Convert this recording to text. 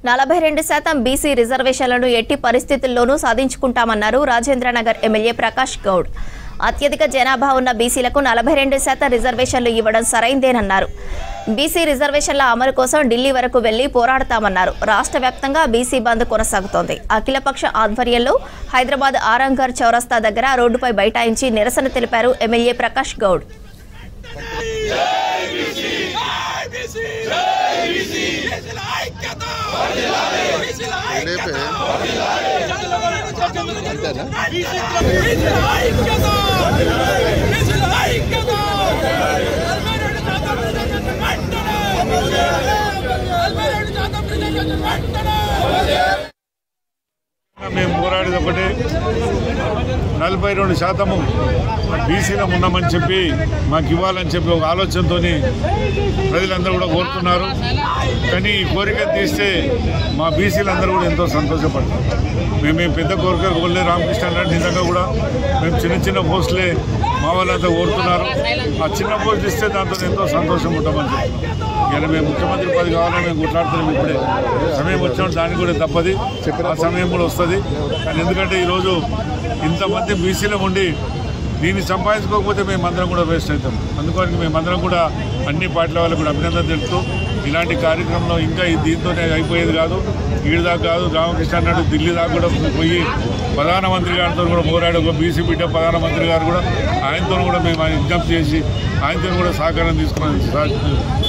42% BC రిజర్వేషన్లను ఎట్టి పరిస్థితుల్లోనూ సాధించుకుంటామన్నారు రాజేంద్రనగర్ ఎమ్మెల్యే ప్రకాష్ గౌడ్. అత్యధిక జనాభా ఉన్న బీసీలకు 42% రిజర్వేషన్లు ఇవ్వడం సరైందేనన్నారు. బీసీ రిజర్వేషన్ల అమలు కోసం ఢిల్లీ వరకు వెళ్లి పోరాడతామన్నారు. రాష్ట్ర వ్యాప్తంగా బీసీ బంద్ కొనసాగుతోంది. అఖిలపక్ష ఆధ్వర్యంలో హైదరాబాద్ ఆరంఘర్ చౌరస్తా దగ్గర రోడ్డుపై బైఠాయించి నిరసన తెలిపారు ఎమ్మెల్యే ప్రకాష్ గౌడ్. మేము పోరాడేది ఒకటే, 42% బీసీలో ఉన్నామని చెప్పి మాకు ఇవ్వాలని చెప్పి ఒక ఆలోచనతో ప్రజలందరూ కూడా కోరుతున్నారు. కానీ ఈ కోరిక తీస్తే మా బీసీలందరూ కూడా ఎంతో సంతోషపడతారు. మేము పెద్ద కోరిక కోరలే. రామకృష్ణ గారు నిజంగా కూడా మేము చిన్న పోస్టులే మా వాళ్ళంతా కోరుతున్నారు. ఆ చిన్న పోస్ట్ ఇస్తే దాంతో ఎంతో సంతోషం ఉంటామని చెప్తున్నాం. ఇలా మేము ముఖ్యమంత్రి పదవి కావాలని మేము కొట్లాడుతున్నాం. ఇప్పుడే సమయం వచ్చినప్పుడు దానికి కూడా తప్పది, ఆ సమయం కూడా వస్తుంది. కానీ ఎందుకంటే ఈరోజు ఇంతమంది బీసీలో ఉండి దీన్ని సంపాదించుకోకపోతే మేమందరం కూడా వేస్ట్ అవుతాం. అందుకని మేమందరం కూడా అన్ని పార్టీల వాళ్ళకు కూడా అభినందన తెలుపుతూ ఇలాంటి కార్యక్రమంలో ఇంకా దీంతోనే అయిపోయేది కాదు. ఈడు దాకా కాదు, రామకృష్ణ అన్నాడు ఢిల్లీ దాకా కూడా పోయి ప్రధానమంత్రి గారితో కూడా పోరాడు. ఒక బీసీ బిడ్డ ప్రధానమంత్రి గారు కూడా ఆయనతో కూడా మేము విజ్ఞప్తి చేసి ఆయనతో కూడా సహకారం తీసుకున్నాం.